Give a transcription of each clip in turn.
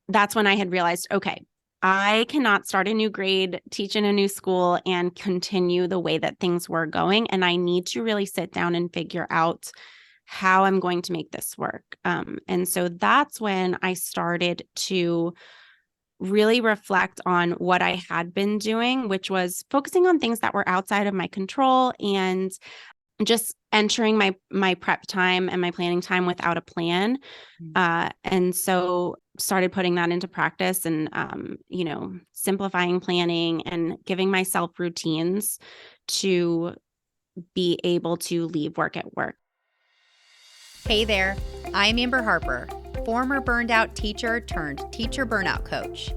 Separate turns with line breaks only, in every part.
that's when I had realized, okay, I cannot start a new grade, teach in a new school, and continue the way that things were going. And I need to really sit down and figure out how I'm going to make this work. And so that's when I started to really reflect on what I had been doing, which was focusing on things that were outside of my control and just entering my prep time and my planning time without a plan. And so started putting that into practice and, simplifying planning and giving myself routines to be able to leave work at work.
Hey there, I'm Amber Harper, former burned out teacher turned teacher burnout coach,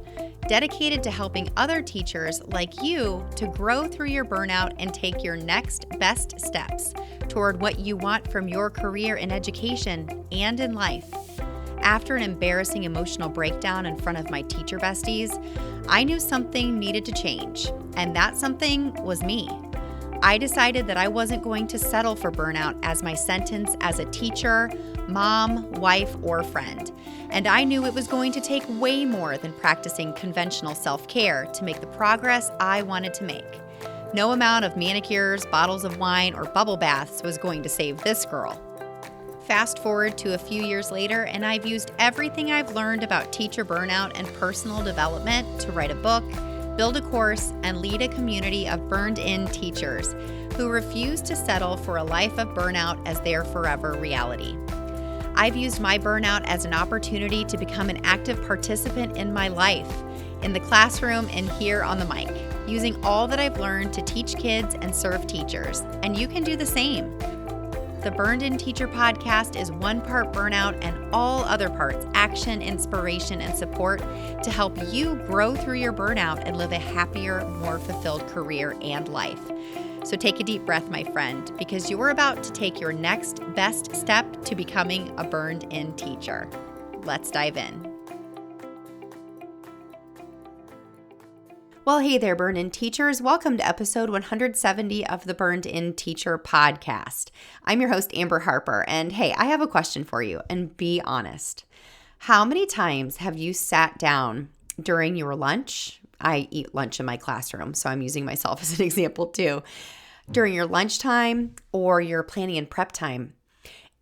dedicated to helping other teachers like you to grow through your burnout and take your next best steps toward what you want from your career in education and in life. After an embarrassing emotional breakdown in front of my teacher besties, I knew something needed to change, and that something was me. I decided that I wasn't going to settle for burnout as my sentence as a teacher, mom, wife, or friend. And I knew it was going to take way more than practicing conventional self-care to make the progress I wanted to make. No amount of manicures, bottles of wine, or bubble baths was going to save this girl. Fast forward to a few years later, and I've used everything I've learned about teacher burnout and personal development to write a book, build a course, and lead a community of burned-in teachers who refuse to settle for a life of burnout as their forever reality. I've used my burnout as an opportunity to become an active participant in my life, in the classroom and here on the mic, using all that I've learned to teach kids and serve teachers, and you can do the same. The Burned In Teacher podcast is one part burnout and all other parts action, inspiration, and support to help you grow through your burnout and live a happier, more fulfilled career and life. So take a deep breath, my friend, because you're about to take your next best step to becoming a burned in teacher. Let's dive in. Well, hey there, Burned In Teachers. Welcome to episode 170 of the Burned In Teacher podcast. I'm your host, Amber Harper, and hey, I have a question for you, and be honest. How many times have you sat down during your lunch? I eat lunch in my classroom, so I'm using myself as an example too. During your lunchtime or your planning and prep time,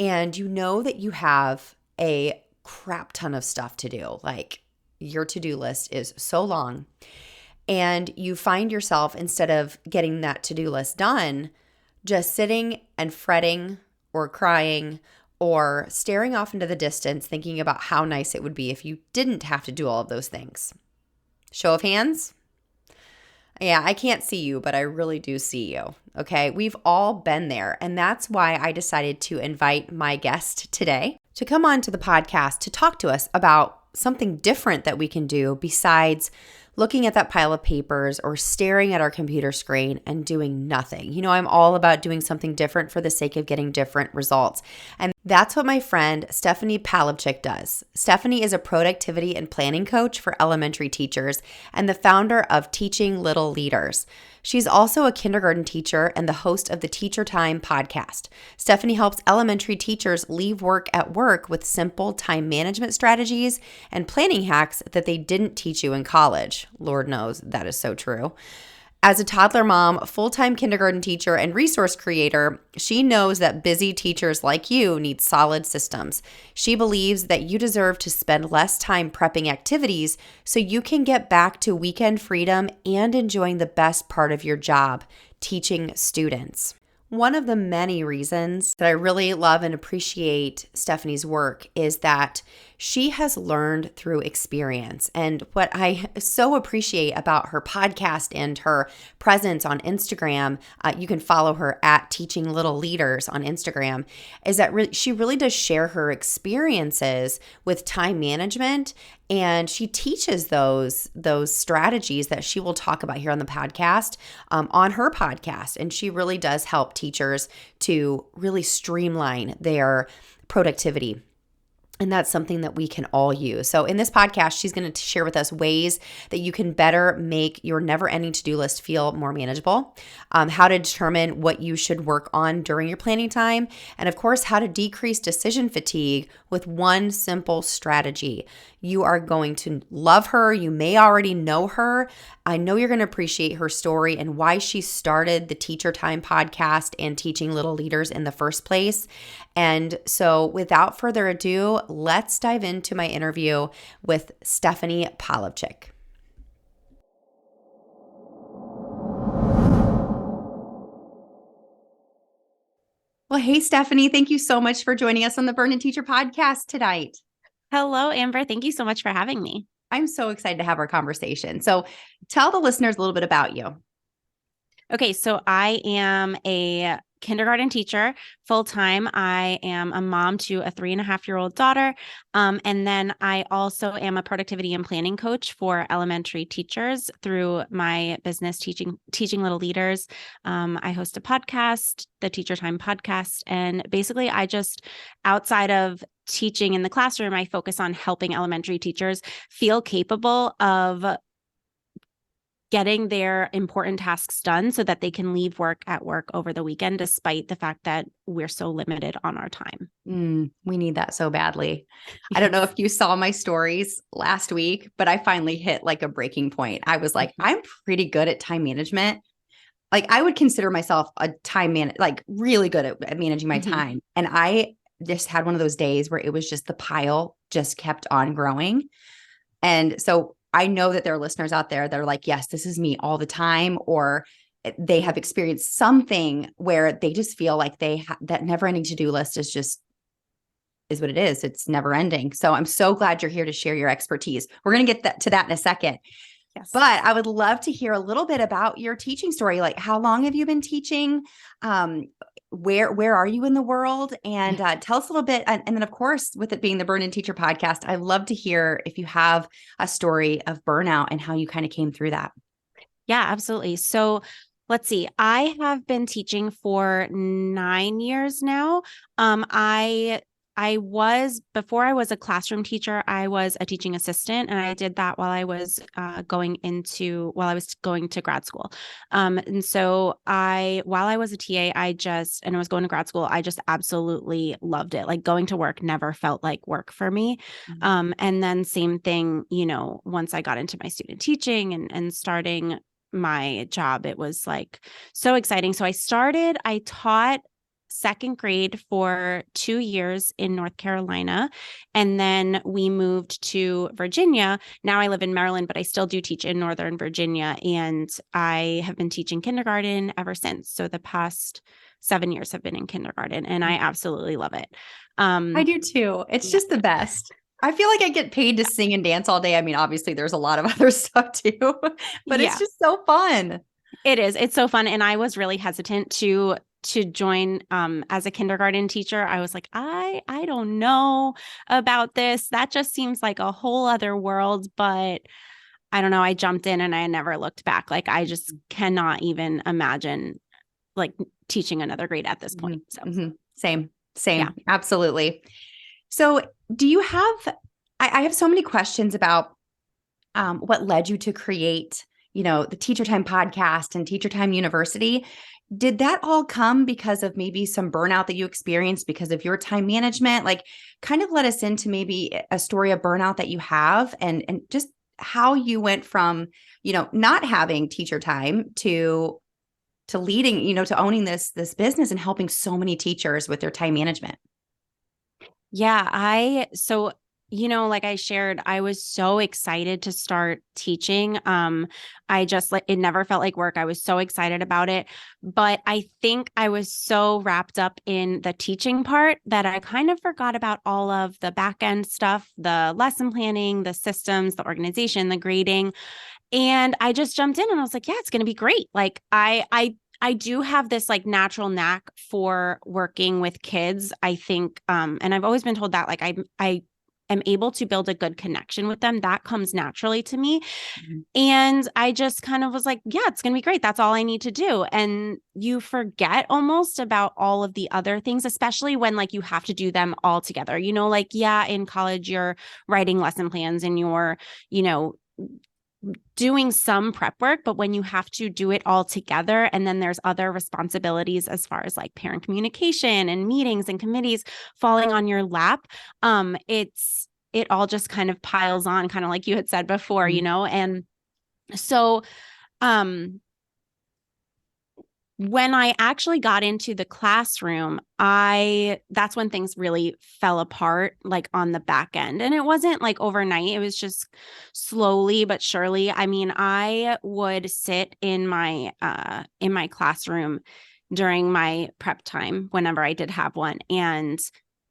and you know that you have a crap ton of stuff to do, like your to-do list is so long. And you find yourself, instead of getting that to-do list done, just sitting and fretting or crying or staring off into the distance, thinking about how nice it would be if you didn't have to do all of those things. Show of hands? Yeah, I can't see you, but I really do see you. Okay, we've all been there. And that's why I decided to invite my guest today to come on to the podcast to talk to us about something different that we can do besides looking at that pile of papers or staring at our computer screen and doing nothing. You know, I'm all about doing something different for the sake of getting different results. And that's what my friend Stephanie Palovchik does. Stephanie is a productivity and planning coach for elementary teachers and the founder of Teaching Little Leaders. She's also a kindergarten teacher and the host of the Teacher Time podcast. Stephanie helps elementary teachers leave work at work with simple time management strategies and planning hacks that they didn't teach you in college. Lord knows that is so true. As a toddler mom, full-time kindergarten teacher, and resource creator, she knows that busy teachers like you need solid systems. She believes that you deserve to spend less time prepping activities so you can get back to weekend freedom and enjoying the best part of your job, teaching students. One of the many reasons that I really love and appreciate Stephanie's work is that she has learned through experience. And what I so appreciate about her podcast and her presence on Instagram, you can follow her at Teaching Little Leaders on Instagram, is that she really does share her experiences with time management. And she teaches those strategies that she will talk about here on the podcast, on her podcast. And she really does help teachers to really streamline their productivity. And that's something that we can all use. So in this podcast, she's going to share with us ways that you can better make your never-ending to-do list feel more manageable, how to determine what you should work on during your planning time, and of course, how to decrease decision fatigue with one simple strategy. You are going to love her. You may already know her. I know you're going to appreciate her story and why she started the Teacher Time podcast and teaching little leaders in the first place. And so without further ado, let's dive into my interview with Stephanie Palovchik. Well, hey, Stephanie, thank you so much for joining us on the Burn and Teacher podcast tonight.
Hello, Amber. Thank you so much for having me.
I'm so excited to have our conversation. So tell the listeners a little bit about you.
Okay, so I am a kindergarten teacher full-time. I am a mom to a 3.5-year-old daughter. And then I also am a productivity and planning coach for elementary teachers through my business teaching little leaders. I host a podcast, the Teacher Time podcast. And basically I just, outside of teaching in the classroom, I focus on helping elementary teachers feel capable of getting their important tasks done so that they can leave work at work over the weekend, despite the fact that we're so limited on our time.
We need that so badly. I don't know if you saw my stories last week, but I finally hit like a breaking point. I was like, I'm pretty good at time management. Like I would consider myself a like really good at managing my time. And I just had one of those days where it was just the pile just kept on growing. And so I know that there are listeners out there that are like, yes, this is me all the time, or they have experienced something where they just feel like that never ending to-do list is what it is. It's never ending. So I'm so glad you're here to share your expertise. We're going to get to that in a second. Yes. But I would love to hear a little bit about your teaching story. Like, how long have you been teaching? Where are you in the world? And tell us a little bit. And then, of course, with it being the Burn and Teacher podcast, I'd love to hear if you have a story of burnout and how you kind of came through that.
Yeah, absolutely. So let's see. I have been teaching for 9 years now. Before I was a classroom teacher, I was a teaching assistant, and I did that while I was going to grad school. And so while I was a TA, and I was going to grad school, I just absolutely loved it. Like going to work never felt like work for me. And then same thing, once I got into my student teaching and starting my job, it was like so exciting. So I taught second grade for 2 years in North Carolina. And then we moved to Virginia. Now I live in Maryland, but I still do teach in Northern Virginia. And I have been teaching kindergarten ever since. So the past 7 years have been in kindergarten, and I absolutely love it.
I do too. It's just the best. I feel like I get paid to sing and dance all day. I mean, obviously there's a lot of other stuff too, but it's just so fun.
It is. It's so fun. And I was really hesitant to join as a kindergarten teacher. I was like, I don't know about this. That just seems like a whole other world, but I don't know. I jumped in and I never looked back. Like I just cannot even imagine like teaching another grade at this point. So
Same. Yeah. Absolutely. So do you have, I have so many questions about what led you to create, the Teacher Time podcast and Teacher Time University. Did that all come because of maybe some burnout that you experienced because of your time management? Like kind of let us into maybe a story of burnout that you have and just how you went from, not having teacher time to leading, to owning this business and helping so many teachers with their time management.
Yeah, like I shared, I was so excited to start teaching. It never felt like work. I was so excited about it. But I think I was so wrapped up in the teaching part that I kind of forgot about all of the back end stuff, the lesson planning, the systems, the organization, the grading. And I just jumped in and I was like, yeah, it's going to be great. Like I do have this like natural knack for working with kids, I think. And I've always been told that like I am able to build a good connection with them. That comes naturally to me.
Mhm.
And I just kind of was like, yeah, it's going to be great. That's all I need to do. And you forget almost about all of the other things, especially when like you have to do them all together. Like, yeah, in college, you're writing lesson plans and you're, you know, doing some prep work, but when you have to do it all together, and then there's other responsibilities as far as like parent communication and meetings and committees falling on your lap, it all just kind of piles on, kind of like you had said before, and so um when I actually got into the classroom, that's when things really fell apart, like on the back end. And it wasn't like overnight. It was just slowly but surely. I mean, I would sit in my classroom during my prep time whenever I did have one. And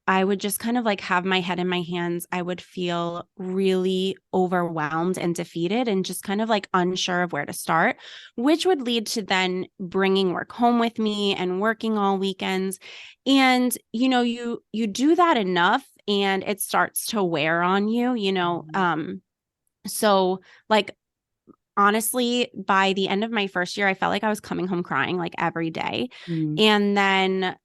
I would just kind of like have my head in my hands. I would feel really overwhelmed and defeated and just kind of like unsure of where to start, which would lead to then bringing work home with me and working all weekends. And, you do that enough and it starts to wear on you. So like, honestly, by the end of my first year, I felt like I was coming home crying like every day.
Mhm.
And then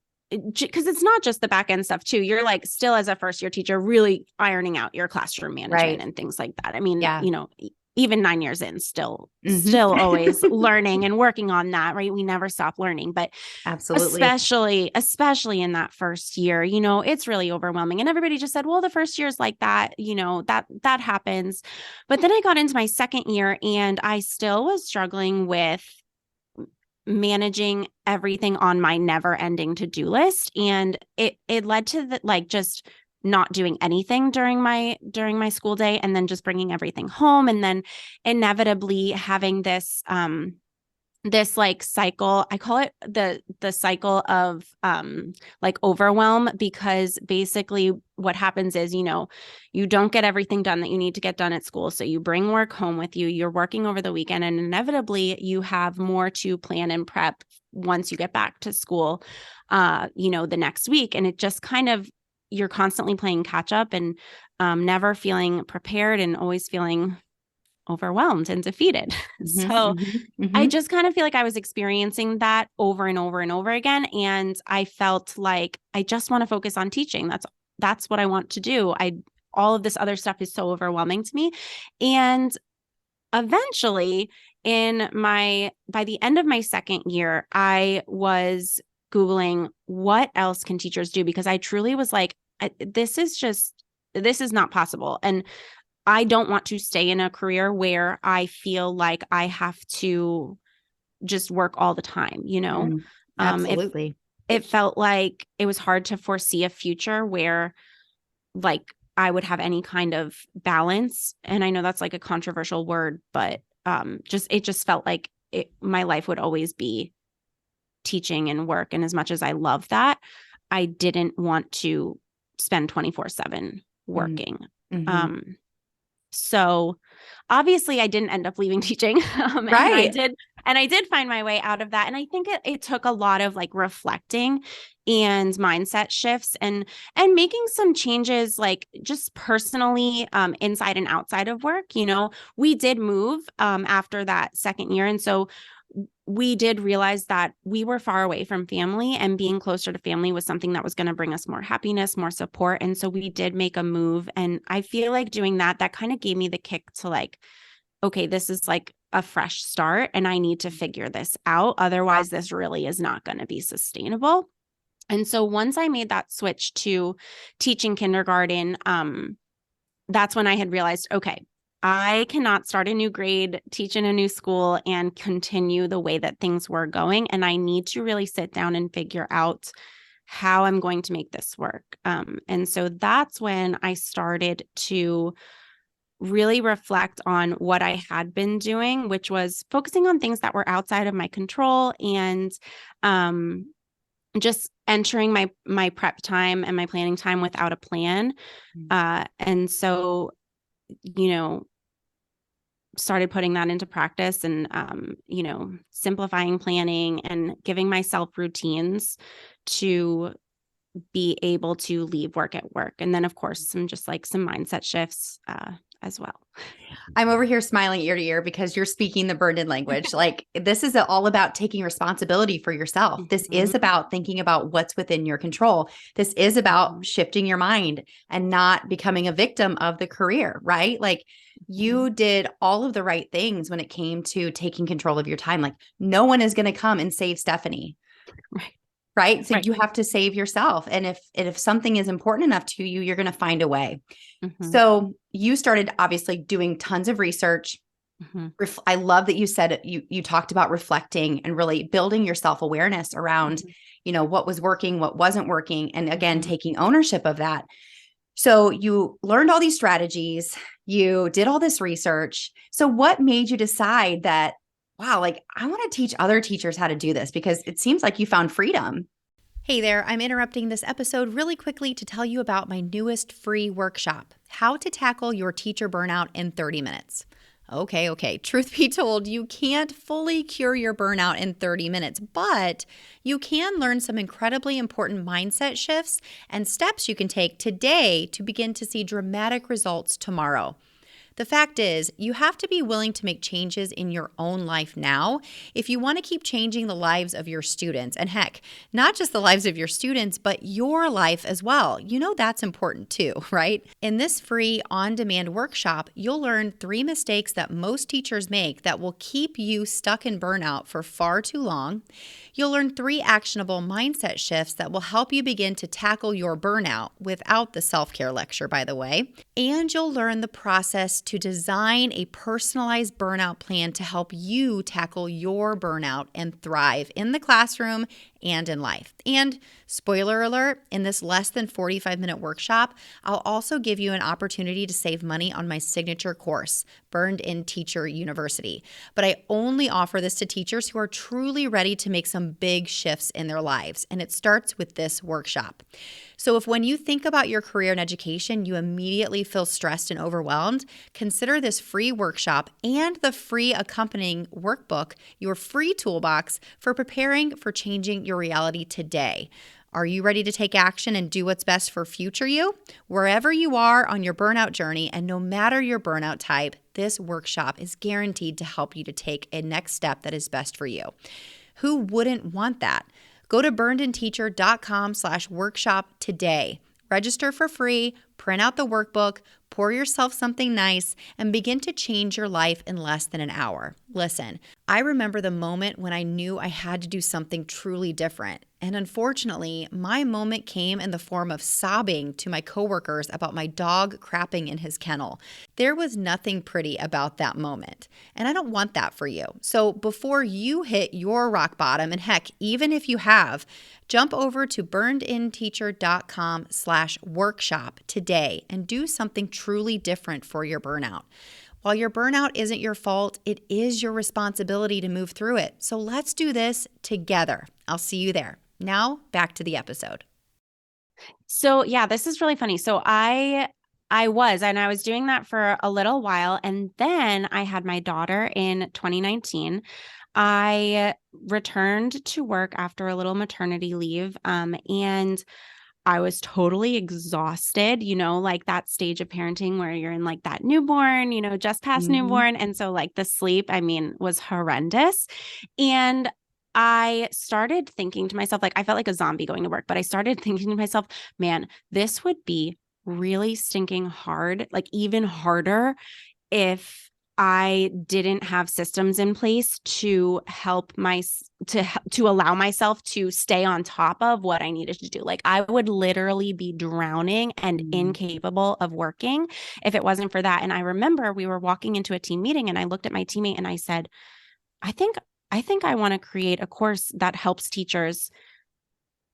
because it's not just the back end stuff too. You're like still as a first year teacher, really ironing out your classroom management
Right.
and things like that. I mean,
Yeah.
even 9 years in, still
Mhm.
always learning and working on that, right? We never stop learning, but
Absolutely.
especially in that first year, it's really overwhelming. And everybody just said, well, the first year is like that, that happens. But then I got into my second year and I still was struggling with managing everything on my never ending to-do list. And it led to like just not doing anything during my school day and then just bringing everything home and then inevitably having this like cycle. I call it the cycle of like overwhelm, because basically what happens is, you don't get everything done that you need to get done at school. So you bring work home with you, you're working over the weekend, and inevitably you have more to plan and prep once you get back to school, the next week. And it just kind of, you're constantly playing catch up and never feeling prepared and always feeling overwhelmed and defeated.
Mhm.
So
Mhm.
I
Mhm.
just kind of feel like I was experiencing that over and over and over again. And I felt like I just want to focus on teaching. That's what I want to do. All of this other stuff is so overwhelming to me. And eventually by the end of my second year, I was Googling what else can teachers do, because I truly was like, this is not possible. And I don't want to stay in a career where I feel like I have to just work all the time.
Mm.
Um, it
Absolutely.
it felt like it was hard to foresee a future where like I would have any kind of balance. And I know that's like a controversial word, but it just felt like my life would always be teaching and work. And as much as I love that, I didn't want to spend 24/7
Mm.
working.
Mhm.
Um, so obviously I didn't end up leaving teaching. And I
Right.
did find my way out of that. And I think it took a lot of like reflecting and mindset shifts and making some changes, like just personally, inside and outside of work. We did move after that second year. And so we did realize that we were far away from family, and being closer to family was something that was going to bring us more happiness, more support. And so we did make a move. And I feel like doing that kind of gave me the kick to like, okay, this is like a fresh start and I need to figure this out. Otherwise, this really is not going to be sustainable. And so once I made that switch to teaching kindergarten, that's when I had realized, okay, I cannot start a new grade, teach in a new school, and continue the way that things were going. And I need to really sit down and figure out how I'm going to make this work. And so that's when I started to really reflect on what I had been doing, which was focusing on things that were outside of my control and just entering my prep time and my planning time without a plan.
Mm.
And so, you know, started putting that into practice and, simplifying planning and giving myself routines to be able to leave work at work. And then of course, some mindset shifts as well.
I'm over here smiling ear to ear because you're speaking the burned in language. Like this is all about taking responsibility for yourself. This is about thinking about what's within your control. This is about shifting your mind and not becoming a victim of the career, right? Like you did all of the right things when it came to taking control of your time. Like no one is going to come and save Stephanie. Right. So you have to save yourself. And if something is important enough to you, you're going to find a way. So you started obviously doing tons of research. I love that you said you talked about reflecting and really building your self-awareness around, what was working, what wasn't working. And again, taking ownership of that. So you learned all these strategies, you did all this research. So what made you decide that, wow, like I want to teach other teachers how to do this, because it seems like you found freedom? Hey there, I'm interrupting this episode really quickly to tell you about my newest free workshop, How to Tackle Your Teacher Burnout in 30 Minutes. Okay. Truth be told, you can't fully cure your burnout in 30 minutes, but you can learn some incredibly important mindset shifts and steps you can take today to begin to see dramatic results tomorrow. The fact is, you have to be willing to make changes in your own life now if you want to keep changing the lives of your students. And heck, not just the lives of your students, but your life as well. That's important too, right? In this free on-demand workshop, you'll learn 3 mistakes that most teachers make that will keep you stuck in burnout for far too long. You'll learn 3 actionable mindset shifts that will help you begin to tackle your burnout without the self-care lecture, by the way. And you'll learn the process to design a personalized burnout plan to help you tackle your burnout and thrive in the classroom and in life. And spoiler alert, in this less than 45-minute workshop, I'll also give you an opportunity to save money on my signature course, Burned In Teacher University. But I only offer this to teachers who are truly ready to make some big shifts in their lives, and it starts with this workshop. So if when you think about your career in education, you immediately feel stressed and overwhelmed, consider this free workshop and the free accompanying workbook your free toolbox for preparing for changing your reality today. Are you ready to take action and do what's best for future you? Wherever you are on your burnout journey, and no matter your burnout type, this workshop is guaranteed to help you to take a next step that is best for you. Who wouldn't want that? Go to burnedinteacher.com/workshop today. Register for free, print out the workbook, pour yourself something nice, and begin to change your life in less than an hour. Listen, I remember the moment when I knew I had to do something truly different. And unfortunately, my moment came in the form of sobbing to my coworkers about my dog crapping in his kennel. There was nothing pretty about that moment, and I don't want that for you. So before you hit your rock bottom, and heck, even if you have, jump over to burnedinteacher.com/workshop today and do something truly different for your burnout. While your burnout isn't your fault, it is your responsibility to move through it. So let's do this together. I'll see you there. Now, back to the episode.
So yeah, this is really funny. So I was doing that for a little while. And then I had my daughter in 2019. I returned to work after a little maternity leave. And I was totally exhausted, like that stage of parenting where you're in like that newborn, just past newborn. And so like the sleep, was horrendous. And I started thinking to myself, like I felt like a zombie going to work, but I started thinking to myself, man, this would be really stinking hard, like even harder if I didn't have systems in place to help to allow myself to stay on top of what I needed to do. Like I would literally be drowning and incapable of working if it wasn't for that. And I remember we were walking into a team meeting and I looked at my teammate and I said, I think I want to create a course that helps teachers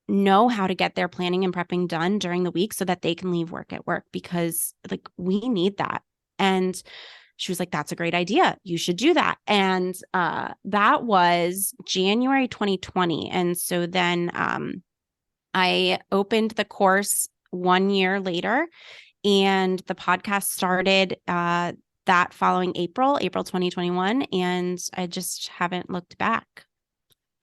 know how to get their planning and prepping done during the week so that they can leave work at work, because like we need that. And she was like, that's a great idea. You should do that. And that was January 2020. And so then I opened the course 1 year later, and the podcast started that following April 2021. And I just haven't looked back.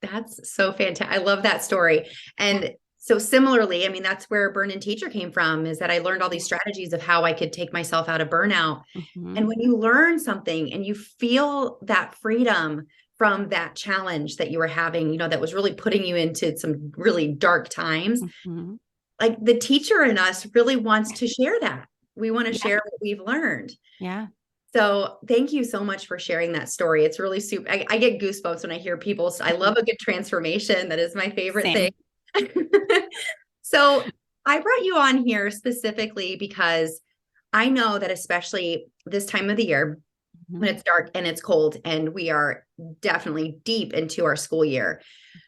That's so fantastic. I love that story. And So similarly, I mean, that's where Burn In Teacher came from, is that I learned all these strategies of how I could take myself out of burnout.
Mm-hmm.
And when you learn something and you feel that freedom from that challenge that you were having, you know, that was really putting you into some really dark times,
Mm-hmm.
like the teacher in us really wants to share that. We want to
Yeah.
share what we've learned.
Yeah.
So thank you so much for sharing that story. It's really super. I get goosebumps when I hear people. I love a good transformation. That is my favorite
Same.
thing. So I brought you on here specifically because I know that especially this time of the year,
Mm-hmm.
when it's dark and it's cold and we are definitely deep into our school year,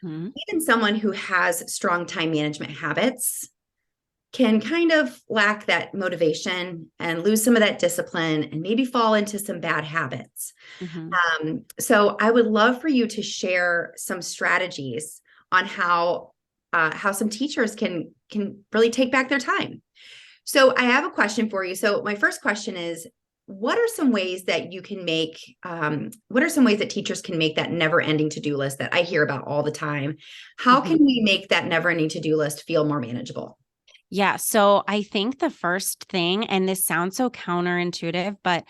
Mm-hmm.
even someone who has strong time management habits can kind of lack that motivation and lose some of that discipline and maybe fall into some bad habits.
Mm-hmm.
So I would love for you to share some strategies on how some teachers can really take back their time. So I have a question for you. So my first question is, what are some ways that you can make, what are some ways that teachers can make that never ending to-do list that I hear about all the time? How
Mm-hmm.
can we make that never ending to-do list feel more manageable?
Yeah. So I think the first thing, and this sounds so counterintuitive, but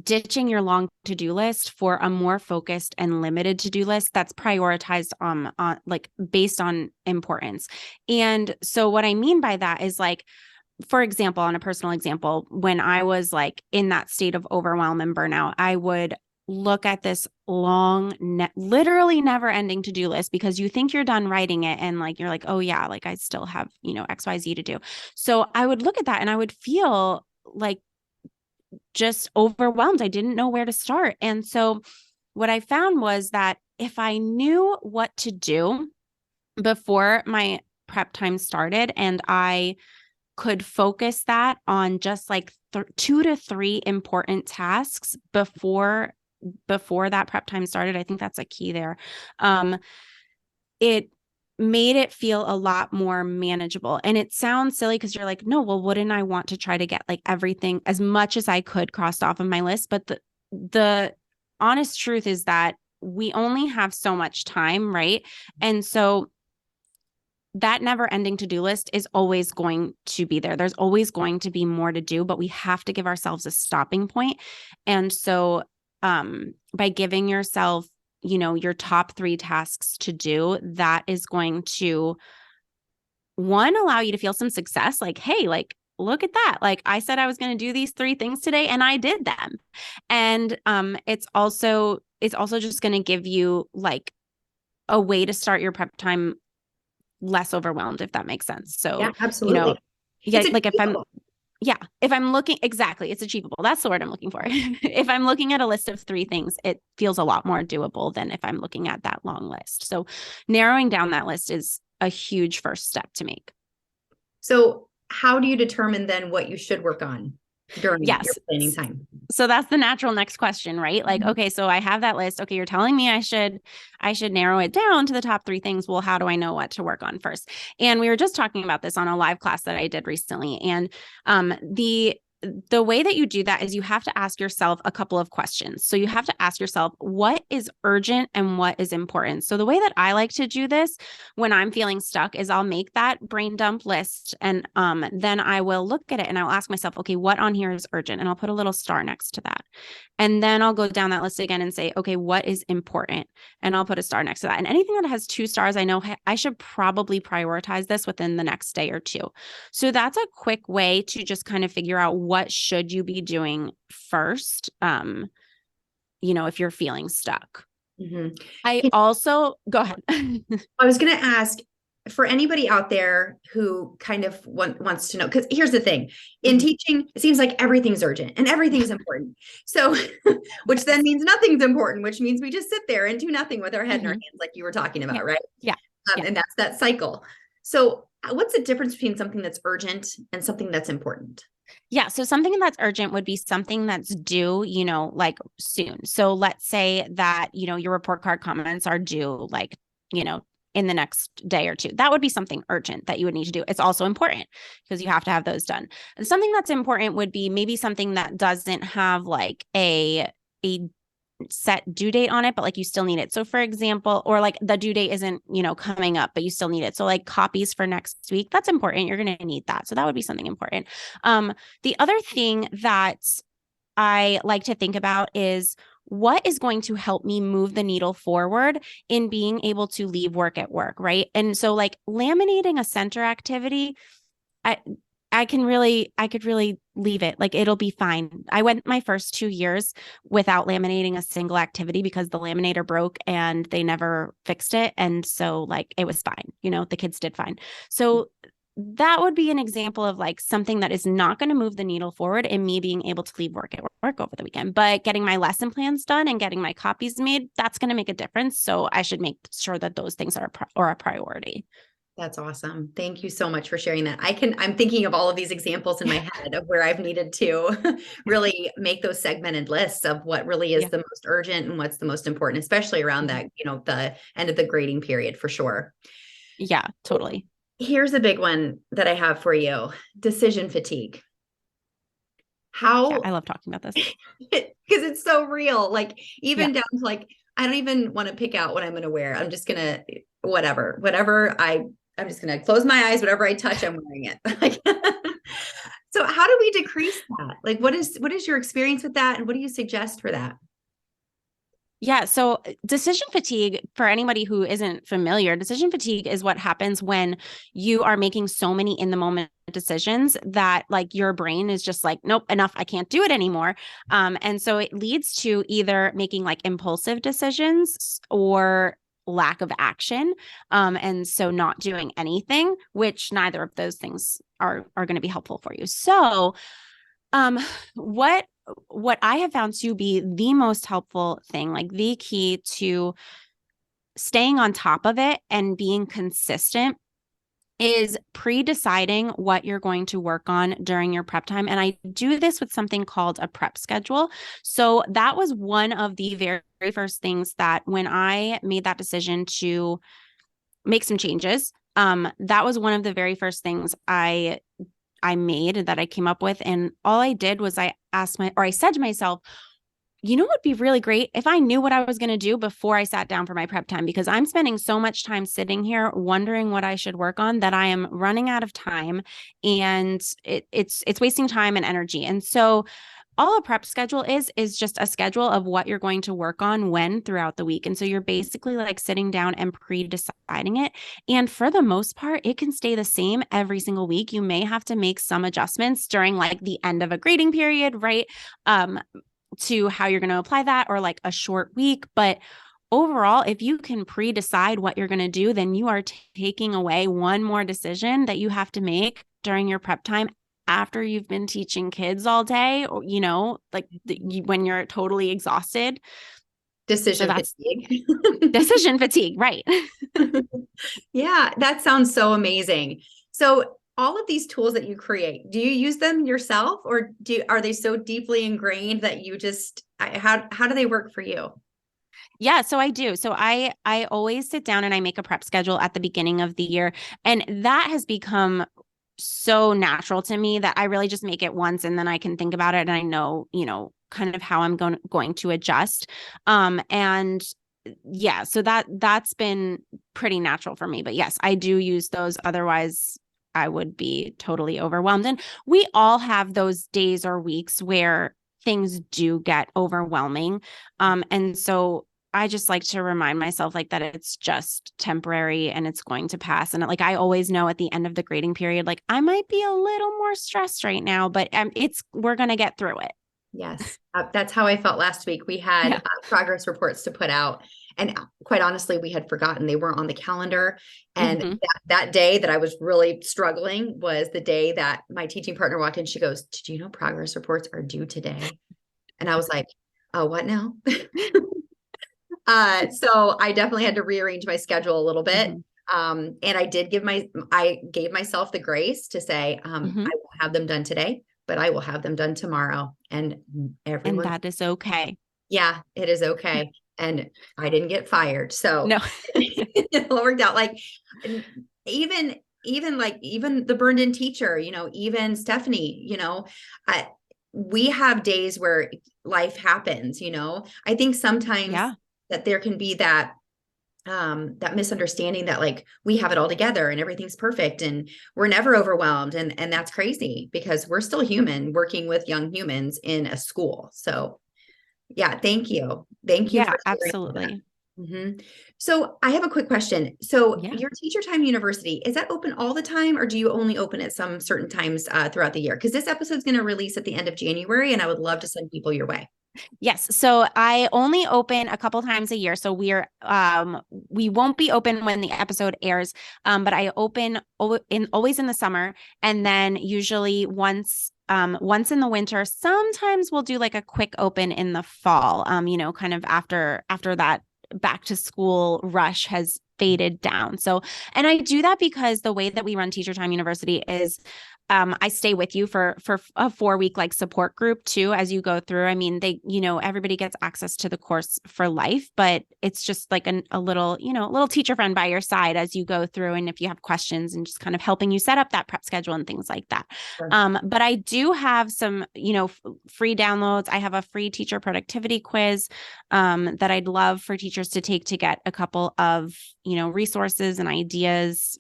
ditching your long to-do list for a more focused and limited to-do list that's prioritized on like based on importance. And so what I mean by that is, like, for example, on a personal example, when I was like in that state of overwhelm and burnout, I would look at this long, literally never ending to-do list, because you think you're done writing it and like you're like, oh yeah, like I still have, XYZ to do. So I would look at that and I would feel like just overwhelmed. I didn't know where to start. And so what I found was that if I knew what to do before my prep time started, and I could focus that on just like 2 to 3 important tasks before that prep time started, I think that's a key there. It made it feel a lot more manageable. And it sounds silly because you're like, no, well, wouldn't I want to try to get like everything as much as I could crossed off of my list? But the honest truth is that we only have so much time, right? And so that never ending to-do list is always going to be there. There's always going to be more to do, but we have to give ourselves a stopping point. And so by giving yourself, your top 3 tasks to do, that is going to, one, allow you to feel some success. Like, hey, like, look at that. Like I said, I was going to do these 3 things today and I did them. And it's also just going to give you like a way to start your prep time less overwhelmed, if that makes sense. So,
Yeah, absolutely.
Yeah, like if I'm looking, exactly, it's achievable. That's the word I'm looking for. If I'm looking at a list of 3 things, it feels a lot more doable than if I'm looking at that long list. So narrowing down that list is a huge first step to make.
So how do you determine then what you should work on during your
Yes.
planning time?
So that's the natural next question, right? Like, okay, so I have that list. Okay, you're telling me I should narrow it down to the top 3 things. Well, how do I know what to work on first? And we were just talking about this on a live class that I did recently. And the way that you do that is you have to ask yourself a couple of questions. So you have to ask yourself, what is urgent and what is important? So the way that I like to do this when I'm feeling stuck is I'll make that brain dump list, and then I will look at it and I'll ask myself, okay, what on here is urgent? And I'll put a little star next to that. And then I'll go down that list again and say, okay, what is important? And I'll put a star next to that. And anything that has 2 stars, I know, hey, I should probably prioritize this within the next day or 2. So that's a quick way to just kind of figure out what should you be doing first, if you're feeling stuck.
Mm-hmm.
I also, go ahead.
I was going to ask, for anybody out there who kind of wants to know, because here's the thing, in teaching, it seems like everything's urgent and everything's important. So, which then means nothing's important, which means we just sit there and do nothing with our head in our hands, like you were talking about, right?
Yeah.
And that's that cycle. So what's the difference between something that's urgent and something that's important?
Yeah. So something that's urgent would be something that's due, like soon. So let's say that, your report card comments are due like, in the next day or 2. That would be something urgent that you would need to do. It's also important because you have to have those done. And something that's important would be maybe something that doesn't have like a set due date on it, but like you still need it. So for example, or like the due date isn't, coming up, but you still need it. So like copies for next week, that's important. You're going to need that. So that would be something important. The other thing that I like to think about is what is going to help me move the needle forward in being able to leave work at work, right? And so like laminating a center activity, I I could really leave it. Like it'll be fine. I went my first 2 years without laminating a single activity because the laminator broke and they never fixed it. And so like it was fine. The kids did fine. So that would be an example of like something that is not going to move the needle forward in me being able to leave work at work over the weekend. But getting my lesson plans done and getting my copies made, that's going to make a difference. So I should make sure that those things are a priority.
That's awesome. Thank you so much for sharing that. I'm thinking of all of these examples in my head of where I've needed to really make those segmented lists of what really is the most urgent and what's the most important, especially around that, the end of the grading period for sure.
Yeah, totally.
Here's a big one that I have for you. Decision fatigue.
I love talking about this
because it's so real. Like even down to like, I don't even want to pick out what I'm going to wear. I'm just going to, whatever I'm just going to close my eyes. Whatever I touch, I'm wearing it. So how do we decrease that? Like, what is your experience with that? And what do you suggest for that?
Yeah. So decision fatigue, for anybody who isn't familiar, decision fatigue is what happens when you are making so many in the moment decisions that like your brain is just like, nope, enough. I can't do it anymore. And so it leads to either making like impulsive decisions or lack of action. And so not doing anything, which neither of those things are going to be helpful for you. So what I have found to be the most helpful thing, like the key to staying on top of it and being consistent, is pre-deciding what you're going to work on during your prep time. And I do this with something called a prep schedule. So that was one of the very first things that when I made that decision to make some changes, that was one of the very first things I made that I came up with. And all I did was I said to myself, it would be really great if I knew what I was going to do before I sat down for my prep time, because I'm spending so much time sitting here wondering what I should work on that I am running out of time, and it's wasting time and energy. And so all a prep schedule is just a schedule of what you're going to work on when throughout the week. And so you're basically like sitting down and pre-deciding it. And for the most part, it can stay the same every single week. You may have to make some adjustments during like the end of a grading period, right? To how you're going to apply that, or like a short week. But overall, if you can pre-decide what you're going to do, then you are taking away one more decision that you have to make during your prep time after you've been teaching kids all day, or, when you're totally exhausted.
Decision fatigue.
Decision fatigue, right.
Yeah, that sounds so amazing. So all of these tools that you create, do you use them yourself, or are they so deeply ingrained that you just, how do they work for you?
Yeah, so I do. So I always sit down and I make a prep schedule at the beginning of the year. And that has become so natural to me that I really just make it once and then I can think about it and I know, kind of how I'm going to adjust. And yeah, so that's been pretty natural for me. But yes, I do use those. Otherwise, I would be totally overwhelmed. And we all have those days or weeks where things do get overwhelming. And so I just like to remind myself like that it's just temporary and it's going to pass. And like, I always know at the end of the grading period, like I might be a little more stressed right now, but we're going to get through it.
Yes. That's how I felt last week. We had progress reports to put out. And quite honestly, we had forgotten they weren't on the calendar. And that day that I was really struggling was the day that my teaching partner walked in. She goes, "Did you know progress reports are due today?" And I was like, "Oh, what now?" So I definitely had to rearrange my schedule a little bit. And I gave myself the grace to say, I won't have them done today, but I will have them done tomorrow. And
that is okay.
Yeah, it is okay. And I didn't get fired. So
no,
it all worked out. Like even the burned in teacher, even Stephanie, we have days where life happens, I think sometimes
Yeah.
that there can be that misunderstanding that like we have it all together and everything's perfect and we're never overwhelmed. And that's crazy because we're still human working with young humans in a school. So yeah, thank you. Thank you
Yeah,
for sharing that.
absolutely.
So I have a quick question. So
Yeah.
your Teacher Time University, is that open all the time or do you only open at some certain times throughout the year? Because this episode is going to release at the end of January and I would love to send people your way.
Yes. So I only open a couple times a year. So we won't be open when the episode airs. But I open always in the summer, and then usually once in the winter. Sometimes we'll do like a quick open in the fall. Kind of after that back to school rush has faded down. So, and I do that because the way that we run Teacher Time University is I stay with you for a 4-week like support group too as you go through. I mean, everybody gets access to the course for life, but it's just like a little teacher friend by your side as you go through. And if you have questions and just kind of helping you set up that prep schedule and things like that.
Sure.
But I do have some, free downloads. I have a free teacher productivity quiz that I'd love for teachers to take to get a couple of, resources and ideas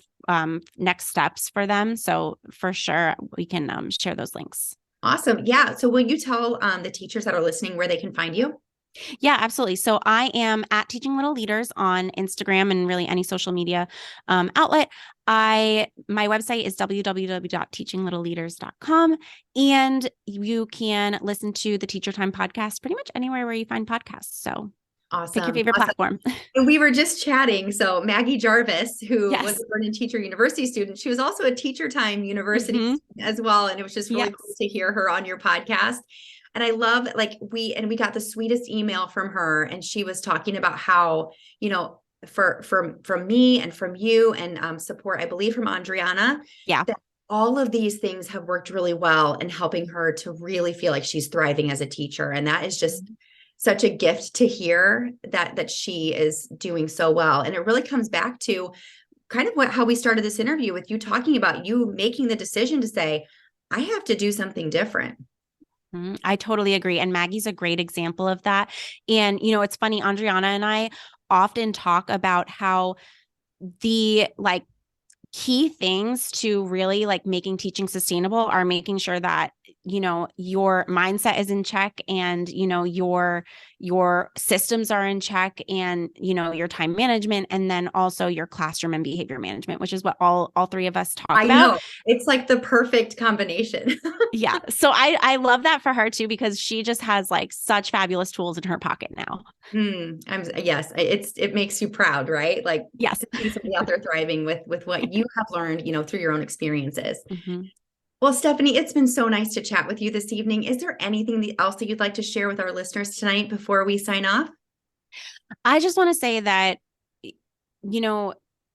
next steps for them. So for sure, we can share those links.
Awesome. Yeah. So will you tell the teachers that are listening where they can find you?
Yeah, absolutely. So I am at Teaching Little Leaders on Instagram and really any social media outlet. My website is www.teachinglittleleaders.com, and you can listen to the Teacher Time podcast pretty much anywhere where you find podcasts. So
awesome.
Pick your favorite platform.
And we were just chatting. So Maggie Jarvis, who
Yes.
was a Burn In Teacher University student, she was also a Teacher Time University student as well. And it was just really cool to hear her on your podcast. And I love we got the sweetest email from her, and she was talking about how, from me and from you and support, I believe from Andriana, that all of these things have worked really well in helping her to really feel like she's thriving as a teacher. And that is just such a gift to hear that she is doing so well. And it really comes back to kind of how we started this interview with you talking about you making the decision to say, I have to do something different.
I totally agree. And Maggie's a great example of that. And, it's funny, Andriana and I often talk about how the key things to really making teaching sustainable are making sure that, your mindset is in check and, your systems are in check and, your time management, and then also your classroom and behavior management, which is what all three of us talk about. I know.
It's like the perfect combination.
Yeah. So I love that for her too, because she just has such fabulous tools in her pocket now.
Yes. It makes you proud, right?
Yes.
To see somebody out there thriving with what you have learned, through your own experiences.
Mm-hmm.
Well, Stephanie, it's been so nice to chat with you this evening. Is there anything else that you'd like to share with our listeners tonight before we sign off?
I just want to say that,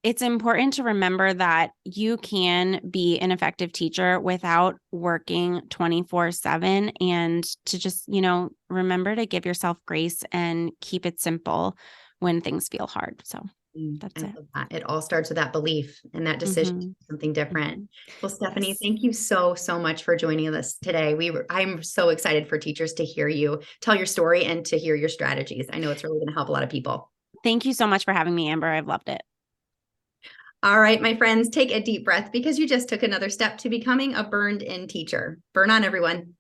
it's important to remember that you can be an effective teacher without working 24/7, and to just, remember to give yourself grace and keep it simple when things feel hard. So that's it.
It all starts with that belief and that decision to do something different. Well, Stephanie, thank you so much for joining us today. I'm so excited for teachers to hear you tell your story and to hear your strategies. I know it's really going to help a lot of people.
Thank you so much for having me, Amber. I've loved it.
All right, my friends, take a deep breath because you just took another step to becoming a burned in teacher. Burn on, everyone.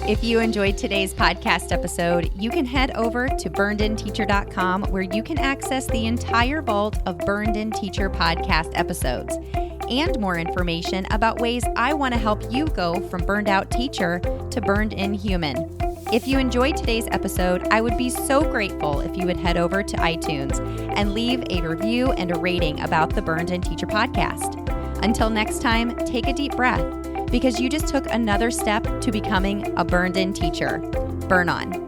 If you enjoyed today's podcast episode, you can head over to burnedinteacher.com, where you can access the entire vault of Burned In Teacher podcast episodes and more information about ways I want to help you go from burned out teacher to burned in human. If you enjoyed today's episode, I would be so grateful if you would head over to iTunes and leave a review and a rating about the Burned In Teacher podcast. Until next time, take a deep breath, because you just took another step to becoming a burned in teacher. Burn on.